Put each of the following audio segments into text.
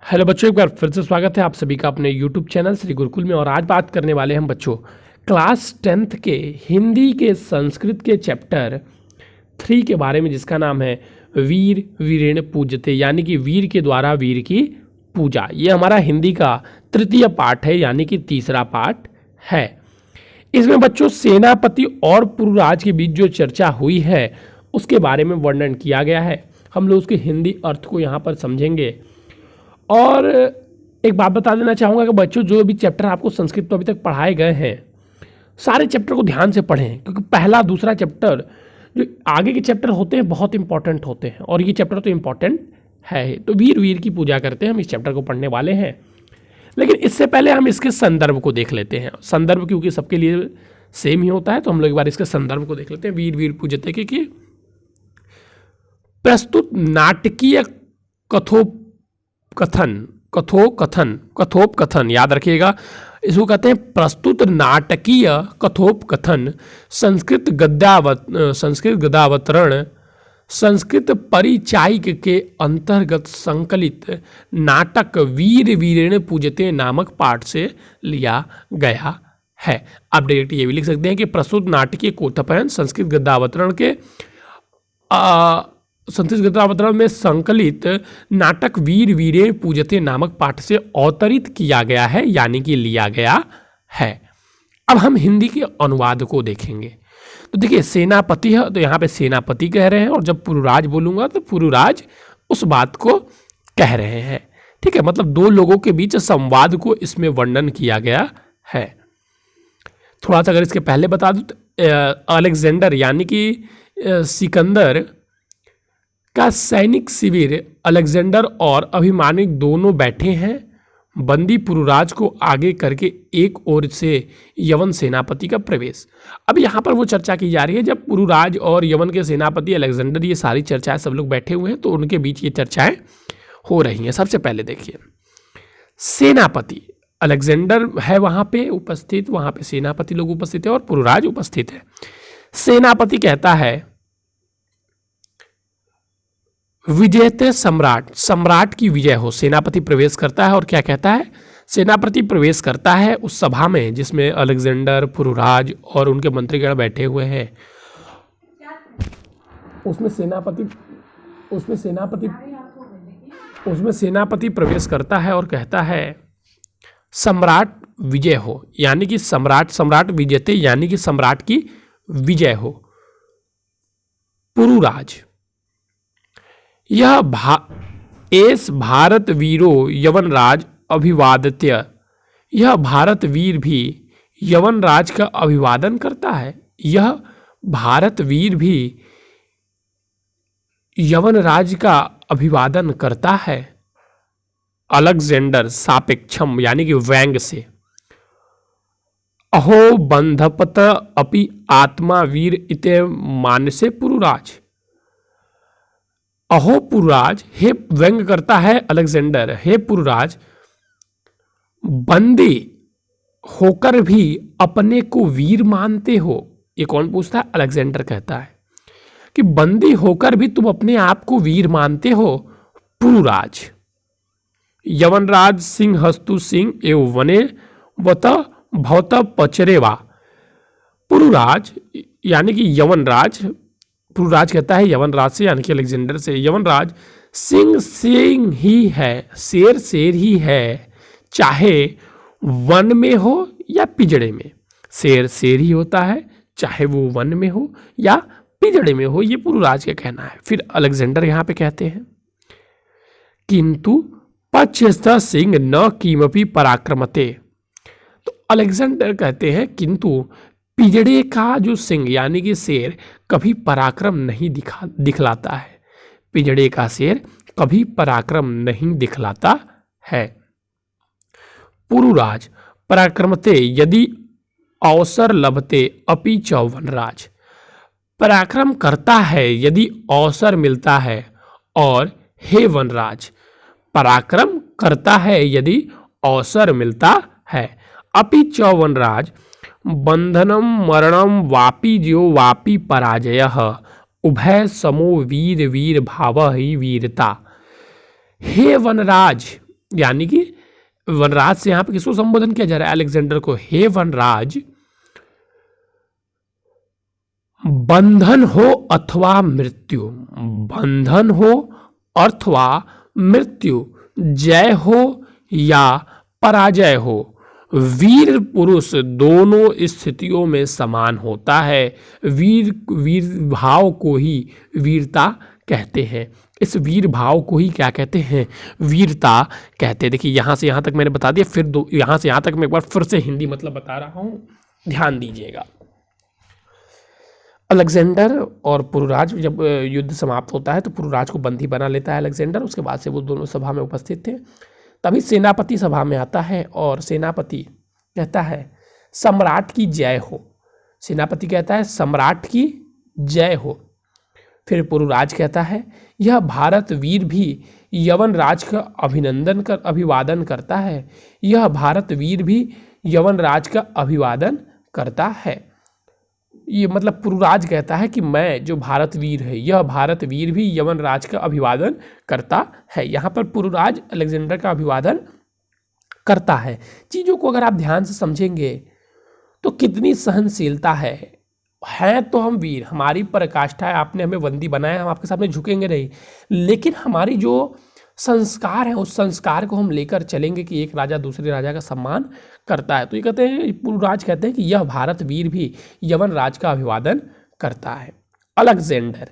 Hello बच्चों, एक बार फिर से स्वागत है आप सभी का अपने यूट्यूब चैनल श्री गुरुकुल में। और आज बात करने वाले हैं हम बच्चों क्लास 10th के हिंदी के संस्कृत के चैप्टर 3 के बारे में, जिसका नाम है वीर वीरेण पूजते, यानी कि वीर के द्वारा वीर की पूजा। ये हमारा हिंदी का तृतीय पाठ है, यानी कि तीसरा पाठ है। इसमें बच्चों सेनापति और पुरुराज के बीच जो चर्चा हुई है उसके बारे में वर्णन किया गया है। हम लोग उसके हिंदी अर्थ को यहाँ पर समझेंगे। और एक बात बता देना चाहूँगा कि बच्चों जो भी चैप्टर आपको संस्कृत में अभी तक पढ़ाए गए हैं, सारे चैप्टर को ध्यान से पढ़ें, क्योंकि पहला दूसरा चैप्टर जो आगे के चैप्टर होते हैं बहुत इंपॉर्टेंट होते हैं, और ये चैप्टर तो इंपॉर्टेंट है। तो वीर वीर की पूजा करते हैं, हम इस चैप्टर को पढ़ने वाले हैं। लेकिन इससे पहले हम इसके संदर्भ को देख लेते हैं। संदर्भ क्योंकि सबके लिए सेम ही होता है, तो हम लोग एक बार इसके संदर्भ को देख लेते हैं। वीर वीर पूजते कि प्रस्तुत नाटकीय कथोपकथन, याद रखिएगा, इसको कहते हैं प्रस्तुत नाटकीय कथोपकथन, संस्कृत गद्यावतरण, संस्कृत परिचायक के अंतर्गत संकलित नाटक वीर वीरेण पूजते नामक पाठ से लिया गया है। आप डायरेक्ट ये भी लिख सकते हैं कि प्रस्तुत नाटकीय कथोपकथन संस्कृत गद्यावतरण में संकलित नाटक वीर वीरेण पूजते नामक पाठ से अवतरित किया गया है, यानी कि लिया गया है। अब हम हिंदी के अनुवाद को देखेंगे। तो देखिए, सेनापति है तो यहाँ पे सेनापति कह रहे हैं, और जब पुरुराज बोलूंगा तो पुरुराज उस बात को कह रहे हैं। ठीक है, मतलब दो लोगों के बीच संवाद को इसमें वर्णन किया गया है। थोड़ा सा अगर इसके पहले बता दूं तो अलेक्जेंडर यानी कि सिकंदर का सैनिक शिविर अलेक्जेंडर और अभिमानिक दोनों बैठे हैं। बंदी पुरुराज को आगे करके एक ओर से यवन सेनापति का प्रवेश। अब यहाँ पर वो चर्चा की जा रही है जब पुरुराज और यवन के सेनापति अलेक्जेंडर, ये सारी चर्चाएं सब लोग बैठे हुए हैं, तो उनके बीच ये चर्चाएं हो रही हैं। सबसे पहले देखिए, सेनापति अलेक्जेंडर है वहाँ पे उपस्थित, वहाँ पे सेनापति लोग उपस्थित है और पुरुराज उपस्थित है। सेनापति कहता है विजयते सम्राट की विजय हो। सेनापति प्रवेश करता है और क्या कहता है? सेनापति प्रवेश करता है उस सभा में जिसमें अलेक्जेंडर, पुरुराज और उनके मंत्रीगण बैठे हुए हैं। उसमें सेनापति प्रवेश करता है और कहता है सम्राट विजय हो, यानी कि सम्राट विजयते, यानी कि सम्राट की विजय हो। पुरुराज एस भारत वीरो यवनराज अभिवादत्य, यह भारत वीर भी यवनराज का अभिवादन करता है। यह भारत वीर भी यवनराज का अभिवादन करता है। अलेक्जेंडर सापेक्षम, यानी कि व्यंग से, अहो बंधपत अपि आत्मा वीर इते मानसे पुरुराज। अहो पुरुराज, हे व्यंग करता है अलेक्जेंडर, हे पुरुराज, बंदी होकर भी अपने को वीर मानते हो। ये कौन पूछता है? अलेक्जेंडर कहता है कि बंदी होकर भी तुम अपने आप को वीर मानते हो। पुरुराज यवनराज सिंह हस्तु सिंह एव वने वत भवत पचरेवा। पुरुराज यानी कि यवनराज, पुरुराज कहता है यवनराज से, यानी कि अलेक्जेंडर से, यवनराज सिंह ही है, शेर ही है, चाहे वन में हो या पिंजड़े में। शेर ही होता है, चाहे वो वन में हो या पिंजड़े में हो, ये पुरुराज का कहना है। फिर अलेक्जेंडर यहाँ पे कहते हैं किंतु पक्षस्थ सिंह न किमपि पराक्रमते। तो अलेक्जेंडर कहते हैं किंतु पिंजड़े का जो सिंह यानी कि शेर कभी पराक्रम नहीं दिखलाता है। पिंजड़े का शेर कभी पराक्रम नहीं दिखलाता है। पुरुराज पराक्रमते यदि अवसर लभते अपि च वनराज। पराक्रम करता है यदि अवसर मिलता है, और हे वनराज, पराक्रम करता है यदि अवसर मिलता है। अपि च वनराज बंधनम मरणम वापि ज्यो वापि पराजयः, उभय समो वीर वीर भाव ही वीरता। हे वनराज, यानी कि वनराज से यहाँ पे किसको संबोधन किया जा रहा है? अलेक्जेंडर को। हे वनराज, बंधन हो अथवा मृत्यु, बंधन हो अथवा मृत्यु, जय हो या पराजय हो, वीर पुरुष दोनों स्थितियों में समान होता है। वीर भाव को ही वीरता कहते हैं। इस वीर भाव को ही क्या कहते हैं? वीरता कहते हैं। देखिए यहाँ से यहाँ तक मैंने बता दिया, फिर यहाँ से यहाँ तक मैं एक बार फिर से हिंदी मतलब बता रहा हूँ, ध्यान दीजिएगा। अलेक्जेंडर और पुरुराज जब युद्ध समाप्त होता है तो पुरुराज को बंदी बना लेता है अलेक्जेंडर। उसके बाद से वो दोनों सभा में उपस्थित थे। तभी सेनापति सभा में आता है और सेनापति कहता है सम्राट की जय हो। सेनापति कहता है सम्राट की जय हो। फिर पुरुराज कहता है यह भारत वीर भी यवन राज का अभिवादन करता है। यह भारत वीर भी यवन राज का अभिवादन करता है। ये मतलब पुरुराज कहता है कि मैं जो भारत वीर है, यह भारत वीर भी यवन राज का अभिवादन करता है। यहाँ पर पुरुराज अलेक्जेंडर का अभिवादन करता है। चीज़ों को अगर आप ध्यान से समझेंगे तो कितनी सहनशीलता है तो हम वीर, हमारी पराकाष्ठा है, आपने हमें बंदी बनाया, हम आपके सामने झुकेंगे नहीं, लेकिन हमारी जो संस्कार है उस संस्कार को हम लेकर चलेंगे कि एक राजा दूसरे राजा का सम्मान करता है। तो ये कहते हैं, पुरुराज कहते हैं कि यह भारत वीर भी यवन राज का अभिवादन करता है। अलेक्जेंडर,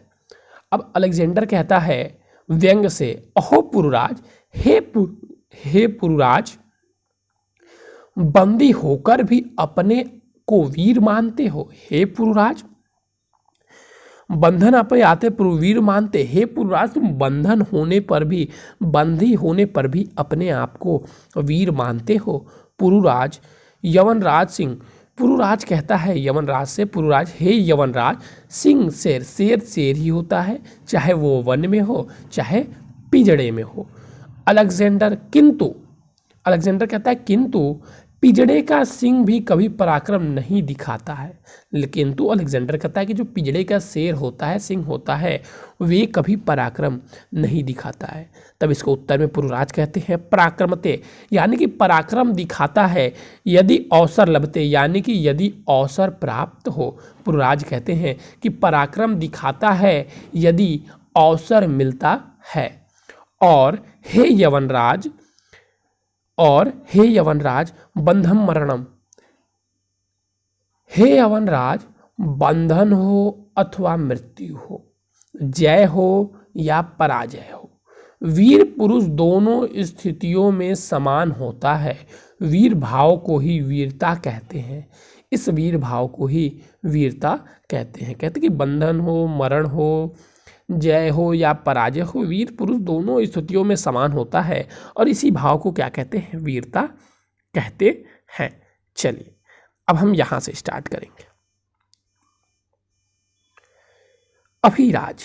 अब अलेक्जेंडर कहता है व्यंग से, अहो पुरुराज, हे पुरुराज, बंदी होकर भी अपने को वीर मानते हो। हे पुरुराज, बंधन आप आते वीर मानते। हे पुरुराज, तुम बंधन होने पर भी, बंदी होने पर भी अपने आप को वीर मानते हो। पुरुराज यवनराज सिंह, पुरुराज कहता है यवनराज से, पुरुराज हे यवनराज, सिंह शेर, शेर ही होता है, चाहे वो वन में हो चाहे पिजड़े में हो। अलेक्जेंडर किंतु, अलेक्जेंडर कहता है किंतु पिजड़े का सिंह भी कभी पराक्रम नहीं दिखाता है। लेकिन तो अलेक्जेंडर कहता है कि जो पिजड़े का शेर होता है, सिंह होता है, वे कभी पराक्रम नहीं दिखाता है। तब इसको उत्तर में पुरुराज कहते हैं पराक्रमते, यानी कि पराक्रम दिखाता है यदि अवसर लभते, यानी कि यदि अवसर प्राप्त हो। पुरुराज कहते हैं कि पराक्रम दिखाता है यदि अवसर मिलता है। और हे यवनराज, और हे यवनराज, बंधम मरणम, हे यवनराज, बंधन हो अथवा मृत्यु हो, जय हो या पराजय हो, वीर पुरुष दोनों स्थितियों में समान होता है। वीर भाव को ही वीरता कहते हैं। इस वीर भाव को ही वीरता कहते हैं। कहते कि बंधन हो, मरण हो, जय हो या पराजय हो, वीर पुरुष दोनों स्थितियों में समान होता है और इसी भाव को क्या कहते हैं? वीरता कहते हैं। चलिए अब हम यहां से स्टार्ट करेंगे। अभिराज,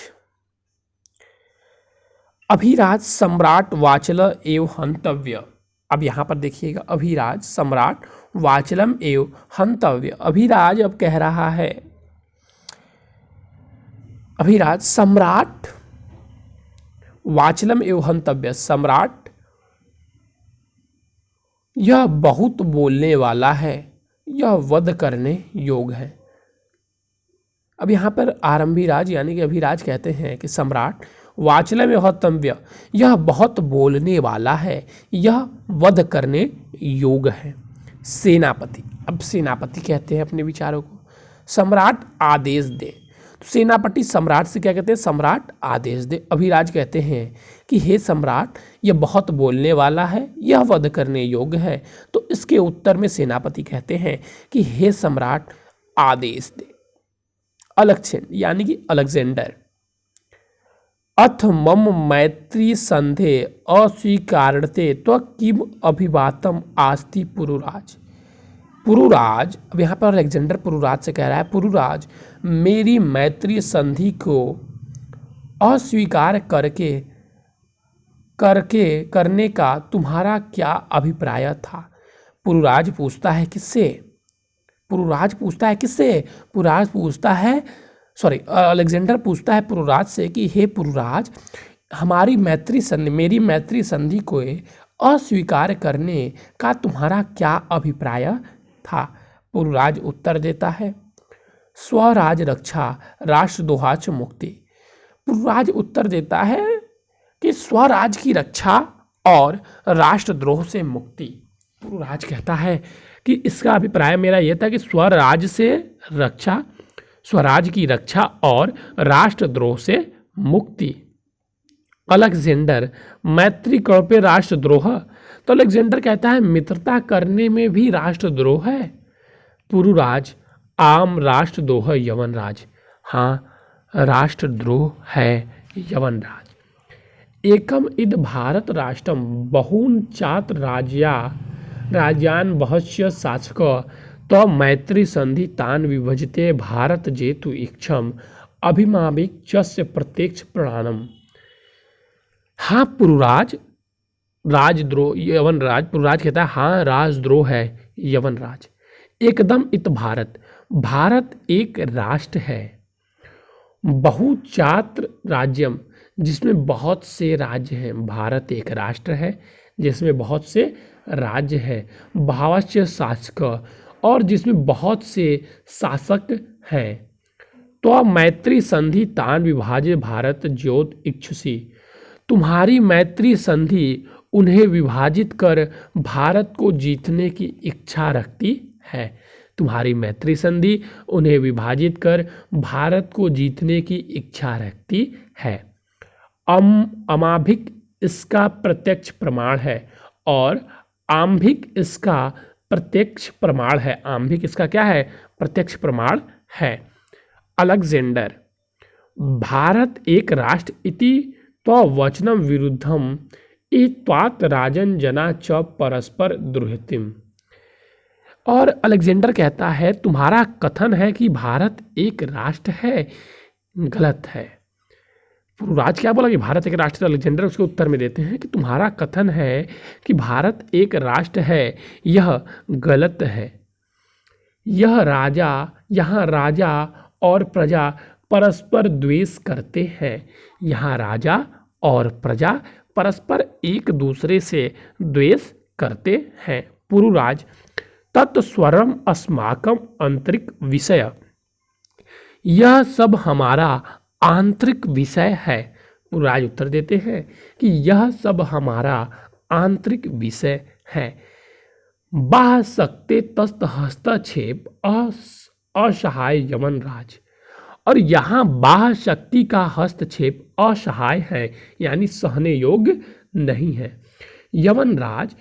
अभिराज सम्राट वाचल एवं हंतव्य। अब यहां पर देखिएगा, अभिराज सम्राट वाचलम एवं हंतव्य। अभिराज अब कह रहा है, अभिराज सम्राट वाचलम एवं हंतव्य, सम्राट यह बहुत बोलने वाला है, यह वध करने योग्य है। अब यहाँ पर आरंभीराज यानी कि अभिराज कहते हैं कि सम्राट वाचलम एवं हंतव्य, यह बहुत बोलने वाला है, यह वध करने योग्य है। सेनापति, अब सेनापति कहते हैं अपने विचारों को, सम्राट आदेश दे। सेनापति सम्राट से क्या कहते हैं? सम्राट आदेश दे। अभिराज कहते हैं कि हे सम्राट, यह बहुत बोलने वाला है, यह वध करने योग्य है। तो इसके उत्तर में सेनापति कहते हैं कि हे सम्राट आदेश दे। अलेक्जेंडर यानी कि अलेक्जेंडर, अथ मम मैत्री संधे अस्वीकारते तो किम अभिवातम आस्ति पुरुराज। पुरुराज, अब यहाँ पर अलेक्जेंडर पुरुराज से कह रहा है, पुरुराज मेरी मैत्री संधि को अस्वीकार करने का तुम्हारा क्या अभिप्राय था? पुरुराज पूछता है किससे? पुरुराज पूछता है किससे? पुरुराज पूछता है, अलेक्जेंडर पूछता है पुरुराज से कि हे पुरुराज, हमारी मैत्री संधि, मेरी मैत्री संधि को अस्वीकार करने का तुम्हारा क्या अभिप्राय था? पूर्वराज उत्तर देता है, स्वराज रक्षा राष्ट्रद्रोह च मुक्ति। पूर्वराज उत्तर देता है कि स्वराज की रक्षा और राष्ट्रद्रोह से मुक्ति। पूर्वराज कहता है कि इसका अभिप्राय मेरा यह था कि स्वराज से रक्षा, स्वराज की रक्षा और राष्ट्रद्रोह से मुक्ति। अलेक्जेंडर, मैत्री करो पे राष्ट्रद्रोह। तो अलेक्जेंडर कहता है मित्रता करने में भी राष्ट्रद्रोह है। पूर्वराज, आम राष्ट्रद्रोह यवनराज। हाँ, राष्ट्रद्रोह है यवनराज। एकम इद भारत राष्ट्रम बहून चात्र राज्यान बहस्य शासक तो मैत्री संधि तान विभजते भारत जेतु इक्षम अभिमाविक चस्य प्रत्यक्ष प्रणानम। हाँ पूर्वराज, राजद्रोह यवनराज। पूर्वराज कहता है हाँ राजद्रोह है यवनराज। एकदम इत भारत, भारत एक राष्ट्र है, बहुचात्र राज्यम, जिसमें बहुत से राज्य हैं। भारत एक राष्ट्र है जिसमें बहुत से राज्य हैं। भावस्य शासक, और जिसमें बहुत से शासक हैं। तो मैत्री संधि तान विभाज्य भारत ज्योत इक्षुषी। तुम्हारी मैत्री संधि उन्हें विभाजित कर भारत को जीतने की इच्छा रखती है। तुम्हारी मैत्री संधि उन्हें विभाजित कर भारत को जीतने की इच्छा रखती है। अमाभिक इसका प्रत्यक्ष प्रमाण है और आम्भिक इसका प्रत्यक्ष प्रमाण है। आम्भिक इसका क्या है? प्रत्यक्ष प्रमाण है। अलेक्जेंडर, भारत एक राष्ट्र इति तो वचनम विरुद्धम इत्वात् राजन जना च परस्पर द्रोहितिम। और अलेक्जेंडर कहता है तुम्हारा कथन है कि भारत एक राष्ट्र है, गलत है। पूर्वराज क्या बोला कि भारत एक राष्ट्र, अलेक्जेंडर उसके उत्तर में देते हैं कि तुम्हारा कथन है कि भारत एक राष्ट्र है, यह गलत है। यहाँ राजा और प्रजा परस्पर द्वेष करते हैं। यहाँ राजा और प्रजा परस्पर एक दूसरे से द्वेष करते हैं। पूर्वराज, तत्स्वरम अस्माकम आंतरिक विषय, यह सब हमारा आंतरिक विषय है। पूर्वराज उत्तर देते हैं कि यह सब हमारा आंतरिक विषय है। बाह सकते तस्त हस्तक्षेप असहाय यमनराज, और यहाँ बाह शक्ति का हस्तक्षेप असहाय है, यानी सहने योग्य नहीं है। यमनराज,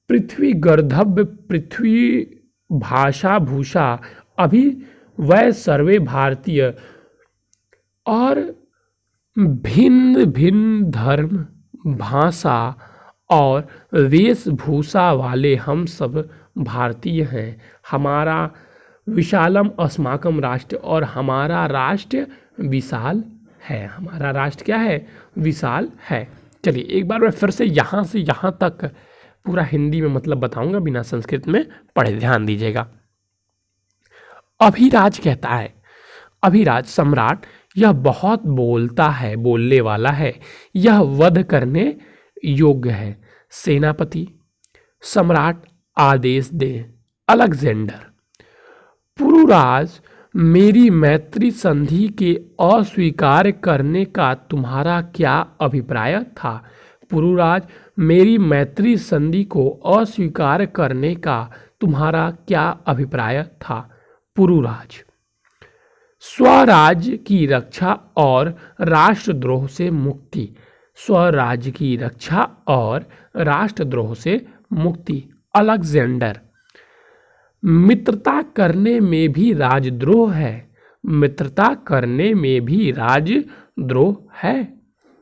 पृथ्वी गर्धव्य पृथ्वी भाषा भूषा अभी वह सर्वे भारतीय, और भिन्न भिन्न धर्म भाषा और वेशभूषा वाले हम सब भारतीय हैं। हमारा विशालम अस्माकम राष्ट्र, और हमारा राष्ट्र विशाल है। हमारा राष्ट्र क्या है? विशाल है। चलिए एक बार मैं फिर से यहाँ तक पूरा हिंदी में मतलब बताऊंगा, बिना संस्कृत में पढ़े, ध्यान दीजिएगा। अभिराज कहता है, अभिराज सम्राट, यह बहुत बोलता है, बोलने वाला है, यह वध करने योग्य है। सेनापति, सम्राट आदेश दे। अलेक्जेंडर, पुरुराज, मेरी मैत्री संधि के अस्वीकार करने का तुम्हारा क्या अभिप्राय था? पुरुराज, मेरी मैत्री संधि को अस्वीकार करने का तुम्हारा क्या अभिप्राय था? पुरुराज, स्वराज की रक्षा और राष्ट्रद्रोह से मुक्ति। स्वराज की रक्षा और राष्ट्रद्रोह से मुक्ति। अलेक्जेंडर, मित्रता करने में भी राजद्रोह है। मित्रता करने में भी राजद्रोह है।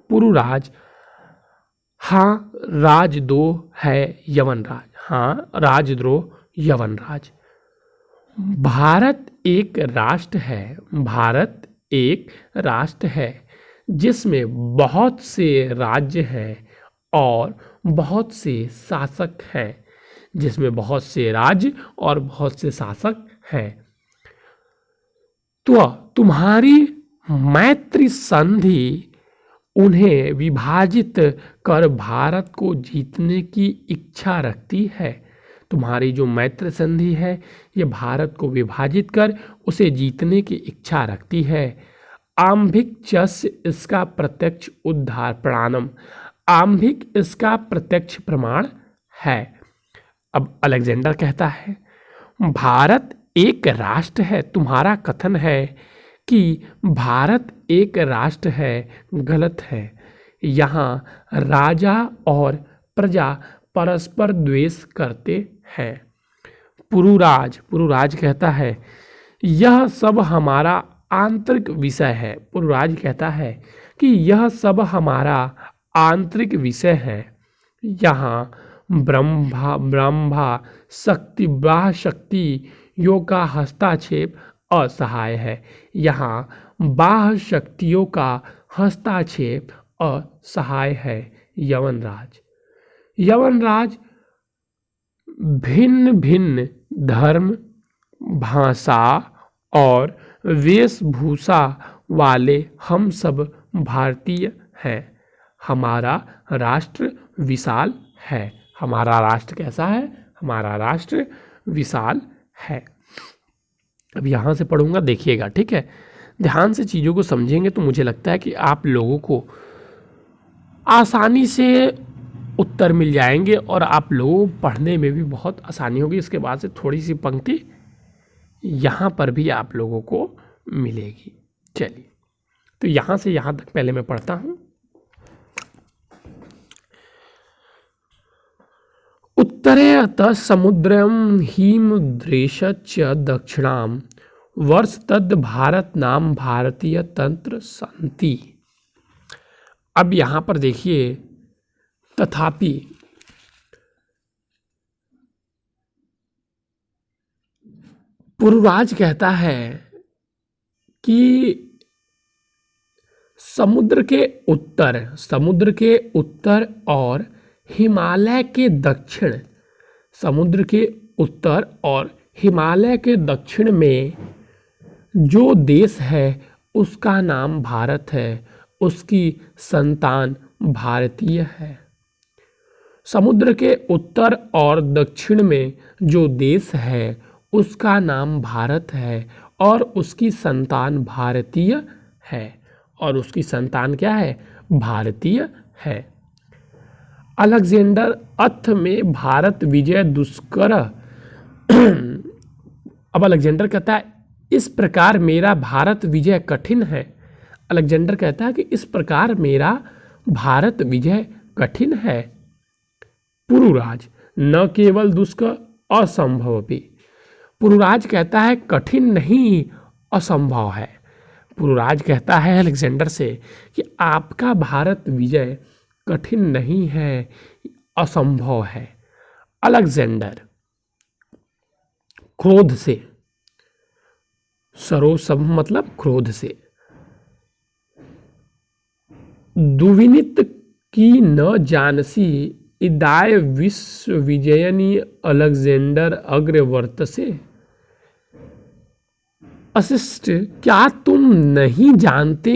पुरुराज, हाँ राजद्रोह है यवनराज। हाँ राजद्रोह यवनराज। भारत एक राष्ट्र है। भारत एक राष्ट्र है जिसमें बहुत से राज्य हैं और बहुत से शासक हैं। जिसमें बहुत से राज्य और बहुत से शासक हैं। तो तुम्हारी मैत्री संधि उन्हें विभाजित कर भारत को जीतने की इच्छा रखती है। तुम्हारी जो मैत्री संधि है ये भारत को विभाजित कर उसे जीतने की इच्छा रखती है। आंभिक चस्य इसका प्रत्यक्ष उद्धार प्रमाणम, आंभिक इसका प्रत्यक्ष प्रमाण है। अब अलेक्जेंडर कहता है भारत एक राष्ट्र है। तुम्हारा कथन है कि भारत एक राष्ट्र है, गलत है। यहाँ राजा और प्रजा परस्पर द्वेष करते हैं। पुरुराज कहता है यह सब हमारा आंतरिक विषय है। पुरुराज कहता है कि यह सब हमारा आंतरिक विषय है। यहाँ ब्रह्मा शक्ति बाह्य शक्ति योग का हस्तक्षेप असहाय है। यहाँ बाह्य शक्तियों का हस्तक्षेप असहाय है। यवनराज भिन्न भिन्न धर्म, भाषा और वेशभूषा वाले हम सब भारतीय हैं। हमारा राष्ट्र विशाल है। हमारा राष्ट्र कैसा है? हमारा राष्ट्र विशाल है। अब यहाँ से पढ़ूंगा, देखिएगा, ठीक है। ध्यान से चीज़ों को समझेंगे तो मुझे लगता है कि आप लोगों को आसानी से उत्तर मिल जाएंगे और आप लोगों को पढ़ने में भी बहुत आसानी होगी। इसके बाद से थोड़ी सी पंक्ति यहाँ पर भी आप लोगों को मिलेगी। चलिए, तो यहाँ से यहाँ तक पहले मैं पढ़ता हूँ। उत्तरे समुद्रम हिमद्रेशच दक्षिणाम वर्ष तद भारत नाम भारतीय तंत्र संति। अब यहाँ पर देखिए, तथापि पुरुराज कहता है कि समुद्र के उत्तर और हिमालय के दक्षिण, समुद्र के उत्तर और हिमालय के दक्षिण में जो देश है उसका नाम भारत है, उसकी संतान भारतीय है। समुद्र के उत्तर और दक्षिण में जो देश है उसका नाम भारत है और उसकी संतान भारतीय है। और उसकी संतान क्या है? भारतीय है। अलेक्जेंडर अर्थ में भारत विजय दुष्कर। अब अलेक्जेंडर कहता है इस प्रकार मेरा भारत विजय कठिन है। अलेक्जेंडर कहता है कि इस प्रकार मेरा भारत विजय कठिन है। पुरुराज न केवल दुष्कर असंभव भी। पुरुराज कहता है कठिन नहीं, असंभव है। पुरुराज कहता है अलेक्जेंडर से कि आपका भारत विजय कठिन नहीं है, असंभव है। अलेक्जेंडर क्रोध से, सरोसभ मतलब क्रोध से, दुविनित की न जानसी इदाय विश्व विजयनी अलेक्जेंडर अग्रवर्त से। अशिष्ट, क्या तुम नहीं जानते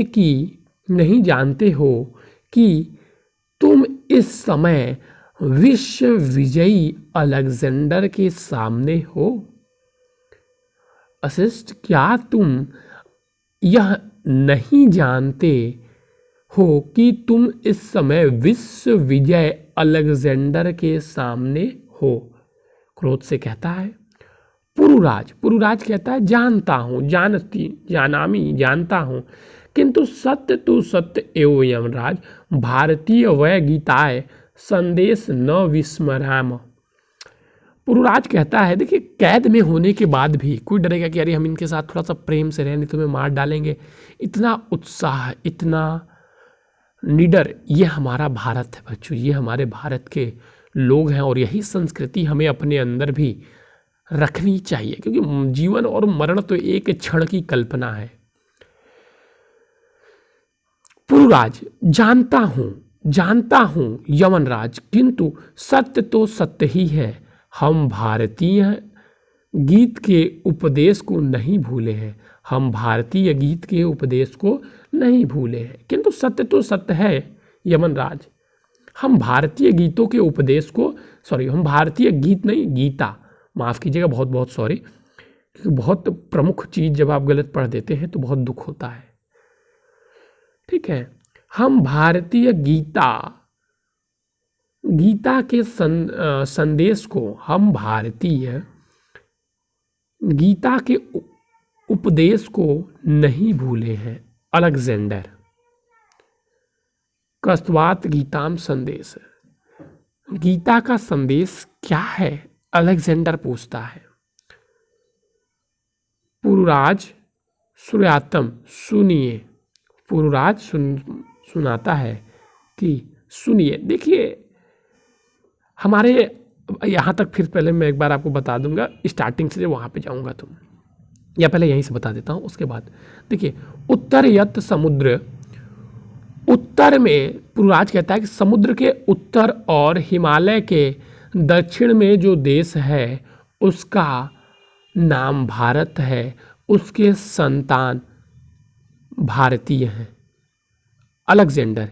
हो कि तुम इस समय विश्व विजयी अलेक्जेंडर के सामने हो? अशिष्ट, क्या तुम यह नहीं जानते हो कि तुम इस समय विश्व विजय अलेक्जेंडर के सामने हो? क्रोध से कहता है पुरुराज कहता है जानता हूँ, जानता हूँ, किंतु सत्य तो सत्य एवं यमराज, भारतीय वै गीताय संदेश न विस्मराम। पुरुराज कहता है देखिए, कैद में होने के बाद भी कोई डरेगा कि अरे हम इनके साथ थोड़ा सा प्रेम से रहें, नहीं तुम्हें मार डालेंगे। इतना उत्साह, इतना निडर, ये हमारा भारत है बच्चों, ये हमारे भारत के लोग हैं। और यही संस्कृति हमें अपने अंदर भी रखनी चाहिए, क्योंकि जीवन और मरण तो एक क्षण की कल्पना है। पुरुराज जानता हूं यमनराज, किंतु सत्य तो सत्य ही है। हम भारतीय गीत के उपदेश को नहीं भूले हैं, हम भारतीय गीत के उपदेश को नहीं भूले हैं। किंतु सत्य तो सत्य है यमनराज, हम भारतीय गीतों के उपदेश को, हम भारतीय गीत नहीं, गीता, माफ़ कीजिएगा, बहुत बहुत सॉरी, क्योंकि बहुत प्रमुख चीज़ जब आप गलत पढ़ देते हैं तो बहुत दुख होता है। ठीक है, हम भारतीय गीता के संदेश को, हम भारतीय गीता के उपदेश को नहीं भूले हैं। अलेक्जेंडर, कस्त्वात गीताम संदेश, गीता का संदेश क्या है? अलेक्जेंडर पूछता है। पुरुराज श्रूयातम, सुनिए। पुरुराज सुनाता है कि सुनिए। देखिए, हमारे यहाँ तक फिर पहले मैं एक बार आपको बता दूंगा, स्टार्टिंग से वहाँ पे जाऊँगा तो, या पहले यहीं से बता देता हूँ, उसके बाद देखिए। उत्तरयत समुद्र, उत्तर में पुरुराज कहता है कि समुद्र के उत्तर और हिमालय के दक्षिण में जो देश है उसका नाम भारत है, उसके संतान भारतीय हैं। अलेक्जेंडर,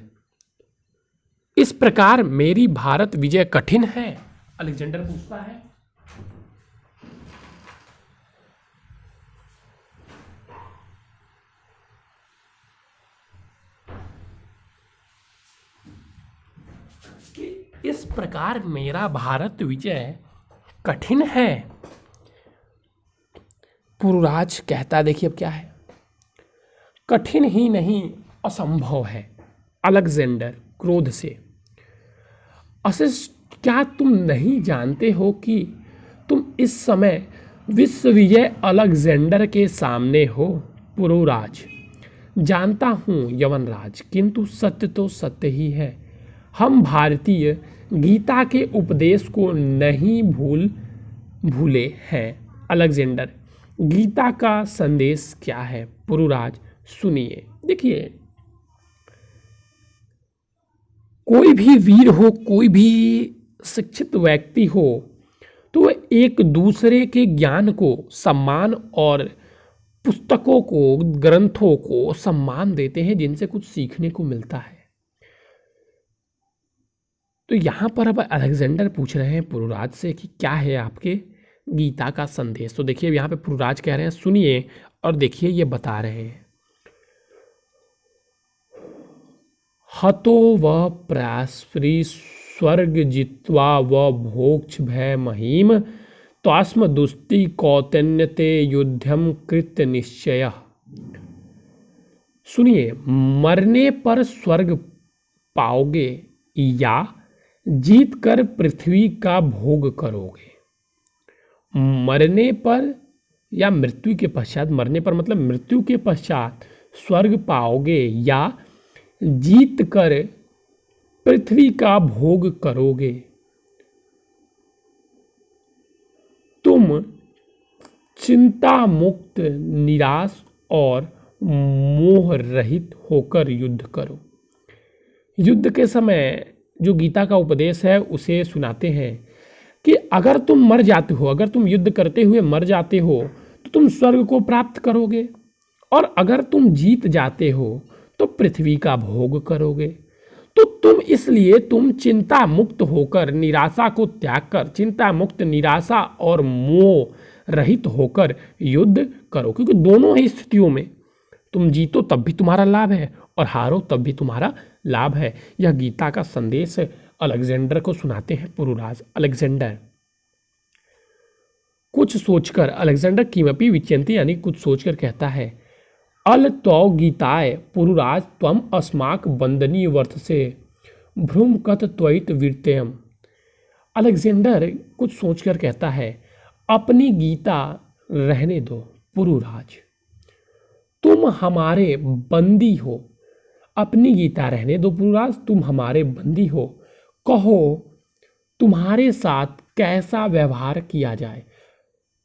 इस प्रकार मेरी भारत विजय कठिन है? अलेक्जेंडर पूछता है। कि इस प्रकार मेरा भारत विजय कठिन है? पुरुराज कहता, देखिए अब क्या है, कठिन ही नहीं असंभव है। अलेक्जेंडर क्रोध से, अशिष्ट, क्या तुम नहीं जानते हो कि तुम इस समय विश्व विजय अलेक्जेंडर के सामने हो? पुरुराज, जानता हूँ यवनराज, किंतु सत्य तो सत्य ही है। हम भारतीय गीता के उपदेश को नहीं भूले हैं। अलेक्जेंडर, गीता का संदेश क्या है? पुरुराज, सुनिए। देखिए, कोई भी वीर हो, कोई भी शिक्षित व्यक्ति हो, तो वह एक दूसरे के ज्ञान को सम्मान और पुस्तकों को, ग्रंथों को सम्मान देते हैं जिनसे कुछ सीखने को मिलता है। तो यहाँ पर अब अलेक्जेंडर पूछ रहे हैं पुरुराज से कि क्या है आपके गीता का संदेश। तो देखिए यहाँ पे पुरुराज कह रहे हैं सुनिए, और देखिए ये बता रहे हैं। हतो व प्रास्परी स्वर्ग जित्वा व भोक्ष भय महीम त्वास्म दुस्ति कौतन्यते युद्धम कृत्य निश्चय। सुनिए, मरने पर स्वर्ग पाओगे या जीत कर पृथ्वी का भोग करोगे? मरने पर या मृत्यु के पश्चात, मरने पर मतलब मृत्यु के पश्चात स्वर्ग पाओगे या जीत कर पृथ्वी का भोग करोगे? तुम चिंता मुक्त, निराश और मोह रहित होकर युद्ध करो। युद्ध के समय जो गीता का उपदेश है उसे सुनाते हैं कि अगर तुम मर जाते हो, अगर तुम युद्ध करते हुए मर जाते हो तो तुम स्वर्ग को प्राप्त करोगे, और अगर तुम जीत जाते हो तो पृथ्वी का भोग करोगे। तो तुम चिंता मुक्त होकर, निराशा को त्याग कर, चिंता मुक्त, निराशा और मोह रहित होकर युद्ध करो, क्योंकि दोनों ही स्थितियों में तुम जीतो तब भी तुम्हारा लाभ है और हारो तब भी तुम्हारा लाभ है। यह गीता का संदेश अलेक्जेंडर को सुनाते हैं पुरुराज। अलेक्जेंडर कुछ सोचकर, अलेक्जेंडर किमपि विचिन्त्य, यानी कुछ सोचकर कहता है, अल तौ गीताय पुरुराज त्वम अस्माक बंदनीय वर्त से भ्रूम कथ त्वयित वीर्त्यम। अलेक्जेंडर कुछ सोचकर कहता है, अपनी गीता रहने दो पुरुराज, तुम हमारे बंदी हो। अपनी गीता रहने दो पुरुराज, तुम हमारे बंदी हो। कहो तुम्हारे साथ कैसा व्यवहार किया जाए?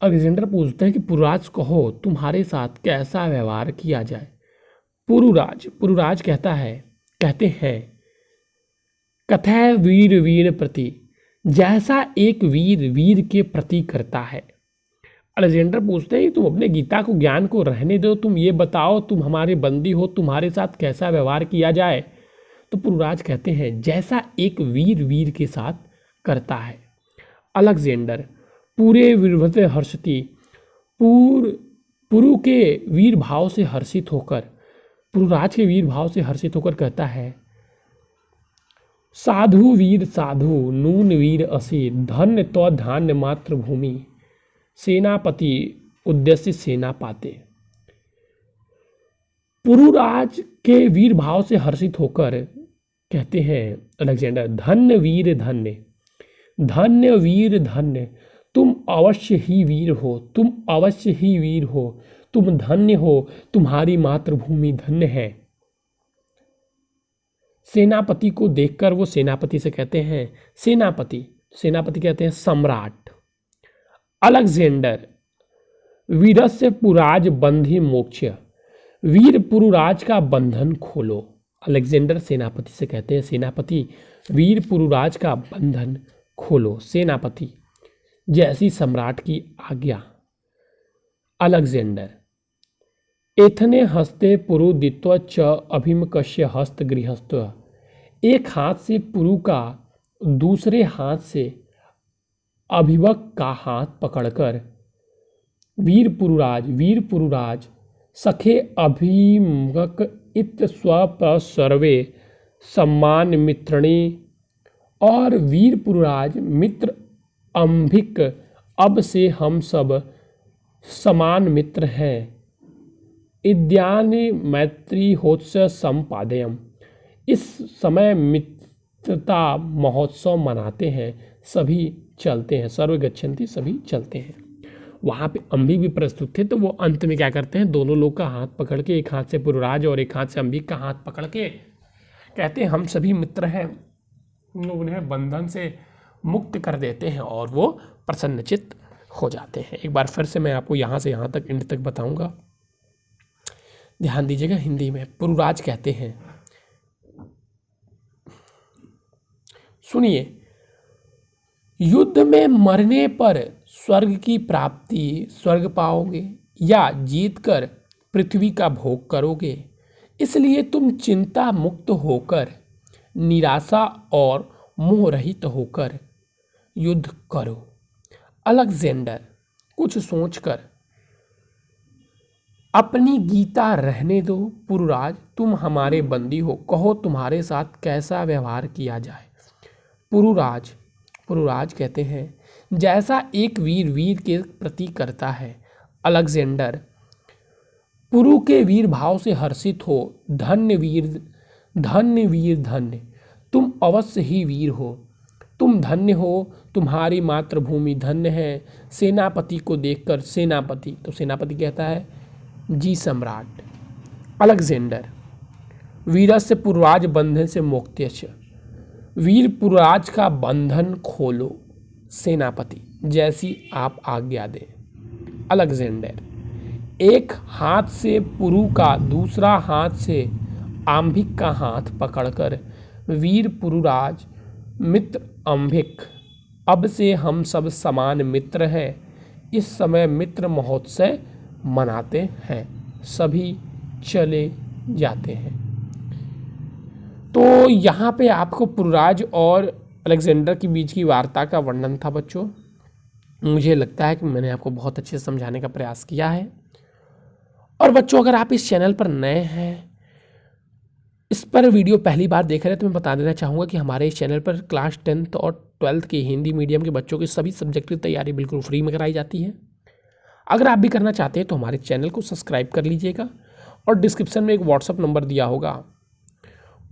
अलेक्जेंडर पूछते हैं कि पुरुराज कहो तुम्हारे साथ कैसा व्यवहार किया जाए? पुरुराज कहते हैं, कथय वीर प्रति, जैसा एक वीर के प्रति करता है। अलेक्जेंडर पूछते हैं तुम अपने गीता को ज्ञान को रहने दो, तुम ये बताओ तुम हमारे बंदी हो, तुम्हारे साथ कैसा व्यवहार किया जाए। तो पुरुराज कहते हैं जैसा एक वीर वीर के साथ करता है। अलेक्जेंडर पूरे वीरवते हर्षति पुरु के वीर भाव से हर्षित होकर, पुरुराज के वीर भाव से हर्षित होकर कहता है साधु वीर साधु नून वीर असी, धन्य तो धान्य मात्र भूमि, सेनापति उद्देश्य सेना पाते। पुरुराज के वीर भाव से हर्षित होकर कहते हैं अलेक्जेंडर धन्य वीर धन्य, धन्य वीर धन्य, तुम अवश्य ही वीर हो, तुम अवश्य ही वीर हो, तुम धन्य हो, तुम्हारी मातृभूमि धन्य है। सेनापति को देखकर वो सेनापति से कहते हैं सेनापति, सेनापति कहते हैं सम्राट। अलेक्जेंडर वीरस्य पुराज बंधी मोक्ष, वीर पुरुराज का बंधन खोलो। अलेक्जेंडर सेनापति से कहते हैं सेनापति वीर पुरुराज का बंधन खोलो। सेनापति जैसी सम्राट की आज्ञा। अलेक्जेंडर एथने हस्ते पुरु दित्व च अभिमकस्य हस्त गृहस्थ, एक हाथ से पुरु का दूसरे हाथ से अभिवक का हाथ पकड़कर वीर पुरुराज सखे अभिमक इत स्वप्रसर्वे सम्मान मित्रणी, और वीर पुरुराज मित्र अंभिक अब से हम सब समान मित्र हैं। इद्यानि मैत्री होत्सव संपादयम, इस समय मित्रता महोत्सव मनाते हैं, सभी चलते हैं। सर्व गच्छन्ति, सभी चलते हैं। वहाँ पे अंबिक भी प्रस्तुत थे, तो वो अंत में क्या करते हैं दोनों लोग का हाथ पकड़ के, एक हाथ से पुरुराज और एक हाथ से अंबिक का हाथ पकड़ के कहते हैं हम सभी मित्र हैं। उन लोग उन्हें बंधन से मुक्त कर देते हैं और वो प्रसन्नचित्त हो जाते हैं। एक बार फिर से मैं आपको यहाँ से यहाँ तक एंड तक बताऊंगा, ध्यान दीजिएगा। हिंदी में पुरुराज कहते हैं सुनिए, युद्ध में मरने पर स्वर्ग की प्राप्ति, स्वर्ग पाओगे या जीतकर पृथ्वी का भोग करोगे, इसलिए तुम चिंता मुक्त होकर, निराशा और मोह रहित होकर युद्ध करो। अलेक्जेंडर कुछ सोचकर अपनी गीता रहने दो पुरुराज, तुम हमारे बंदी हो, कहो तुम्हारे साथ कैसा व्यवहार किया जाए। पुरुराज कहते हैं जैसा एक वीर वीर के प्रति करता है। अलेक्जेंडर पुरु के वीर भाव से हर्षित हो, धन्य वीर धन्य, तुम अवश्य ही वीर हो, तुम धन्य हो, तुम्हारी मातृभूमि धन्य है। सेनापति को देखकर सेनापति, तो सेनापति कहता है जी सम्राट। अलेक्जेंडर वीरस्य पुरुराज बंधन से मोक्त्यस्य, वीर पुरुराज का बंधन खोलो। सेनापति जैसी आप आज्ञा दें। अलेक्जेंडर एक हाथ से पुरु का दूसरा हाथ से आंभिक का हाथ पकड़कर वीर पुरुराज मित्र अंभिक, अब से हम सब समान मित्र हैं, इस समय मित्र महोत्सव मनाते हैं, सभी चले जाते हैं। तो यहाँ पे आपको पुरुराज और अलेक्जेंडर के बीच की वार्ता का वर्णन था बच्चों। मुझे लगता है कि मैंने आपको बहुत अच्छे से समझाने का प्रयास किया है। और बच्चों अगर आप इस चैनल पर नए हैं, इस पर वीडियो पहली बार देख रहे हैं, तो मैं बता देना चाहूँगा कि हमारे इस चैनल पर क्लास 10th और 12th के हिंदी मीडियम के बच्चों की सभी सब्जेक्ट की तैयारी बिल्कुल फ्री में कराई जाती है। अगर आप भी करना चाहते हैं तो हमारे चैनल को सब्सक्राइब कर लीजिएगा, और डिस्क्रिप्शन में एक व्हाट्सअप नंबर दिया होगा,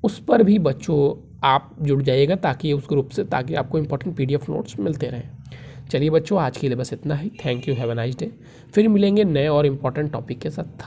उस पर भी बच्चों आप जुड़ जाइएगा ताकि उस ग्रुप से, ताकि आपको इंपॉर्टेंट PDF नोट्स मिलते रहें। चलिए बच्चों, आज के लिए बस इतना ही। Thank you, have a nice day. फिर मिलेंगे नए और इम्पॉर्टेंट टॉपिक के साथ।